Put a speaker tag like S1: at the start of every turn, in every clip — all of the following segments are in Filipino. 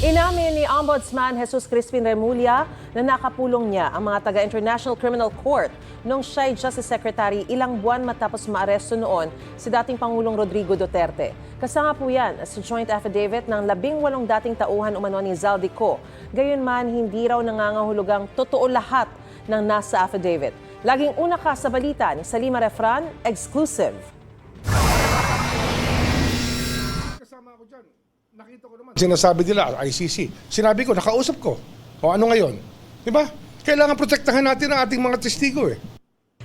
S1: Inamin ni Ombudsman Jesus Crispin Remulla na nakapulong niya ang mga taga-International Criminal Court nung siya'y Justice Secretary ilang buwan matapos maaresto noon si dating Pangulong Rodrigo Duterte. Kasama po yan sa joint affidavit ng 18 dating tauhan umano ni Zaldico. Gayunman, hindi raw nangangahulugang totoo lahat ng nasa affidavit. Laging una ka sa balita ni Salima Refran, exclusive.
S2: Nakita ko naman. Sinasabi nila, ICC. Sinabi ko, nakausap ko. O ano ngayon? Diba? Kailangan protektahan natin ang ating mga testigo eh.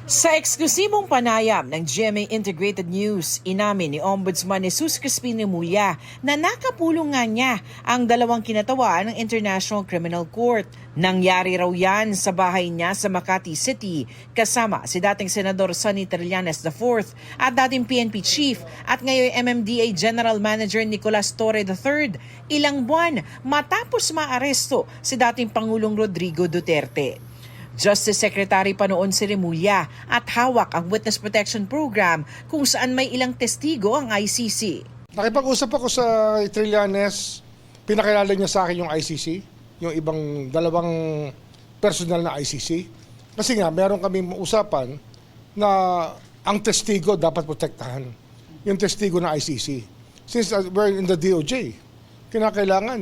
S3: Sa eksklusibong panayam ng GMA Integrated News, inamin ni Ombudsman Jesus Crispin Remulla na nakapulong nga niya ang dalawang kinatawa ng International Criminal Court. Nangyari raw yan sa bahay niya sa Makati City kasama si dating Senador Sonny Trillanes IV at dating PNP Chief at ngayon MMDA General Manager Nicolas Torre III ilang buwan matapos maaresto si dating Pangulong Rodrigo Duterte. Justice Secretary pa noon si Remulla at hawak ang Witness Protection Program kung saan may ilang testigo ang ICC.
S2: Nakipag-usap ako sa Trillanes, pinakilala niya sa akin yung ICC, yung ibang dalawang personal na ICC. Kasi nga, meron kami usapan na ang testigo dapat protektahan, yung testigo na ICC. Since we're in the DOJ, kinakailangan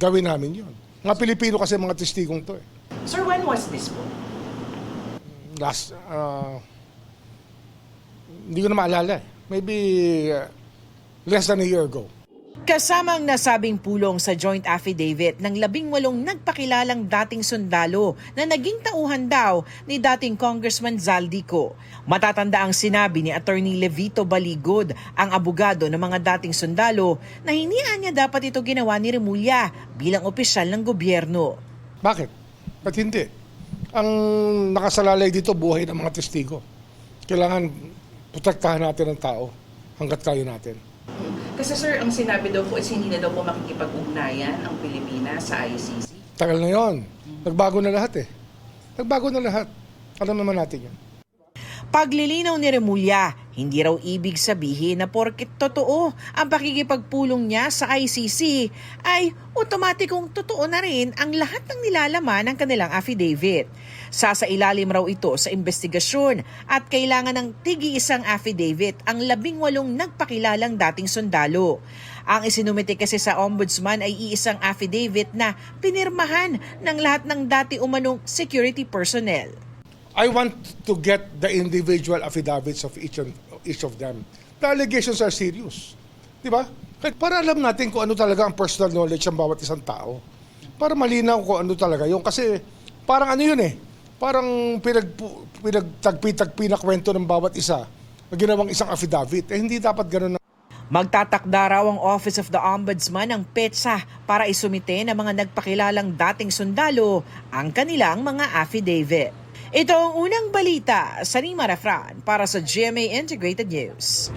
S2: gawin namin yun. Mga Pilipino kasi mga testigong to eh.
S3: Sir, when was this po?
S2: Hindi ko na maalala eh. Maybe less than a year ago.
S3: Kasama ang nasabing pulong sa joint affidavit ng 18 nagpakilalang dating sundalo na naging tauhan daw ni dating Congressman Zaldico. Matatanda ang sinabi ni Attorney Levito Baligod, ang abogado ng mga dating sundalo, na hinian niya dapat ito ginawa ni Remulla bilang opisyal ng gobyerno.
S2: Bakit? Ba't hindi? Ang nakasalalay dito, buhay ng mga testigo. Kailangan protektahan natin ang tao hanggat kaya natin.
S4: Kasi sir, ang sinabi daw po is hindi na daw po makikipag-ugnayan ang Pilipinas sa ICC.
S2: Tagal na yon. Nagbago na lahat eh. Nagbago na lahat. Alam naman natin yan.
S3: Paglilinaw ni Remulla, hindi raw ibig sabihin na porket totoo ang pakikipagpulong niya sa ICC ay otomatikong totoo na rin ang lahat ng nilalaman ng kanilang affidavit. Sasailalim raw ito sa investigasyon at kailangan ng tigi-isang affidavit ang 18 nagpakilalang dating sundalo. Ang isinumite kasi sa ombudsman ay iisang affidavit na pinirmahan ng lahat ng dati umanong security personnel.
S2: I want to get the individual affidavits of each of them. The allegations are serious. Di ba? Para alam natin kung ano talaga ang personal knowledge ng bawat isang tao. Para malinaw kung ano talaga yun. Kasi parang ano yun eh. Parang pinagtagpi-tagpi na kwento ng bawat isa na ginawang isang affidavit. Eh hindi dapat ganun.
S3: Magtatakda raw ang Office of the Ombudsman ng petsa para isumite ng mga nagpakilalang dating sundalo ang kanilang mga affidavit. Ito ang unang balita sa Salima Refran para sa GMA Integrated News.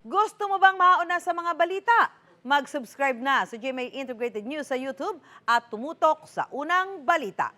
S5: Gusto mo bang mauna sa mga balita? Mag-subscribe na sa GMA Integrated News sa YouTube at tumutok sa unang balita.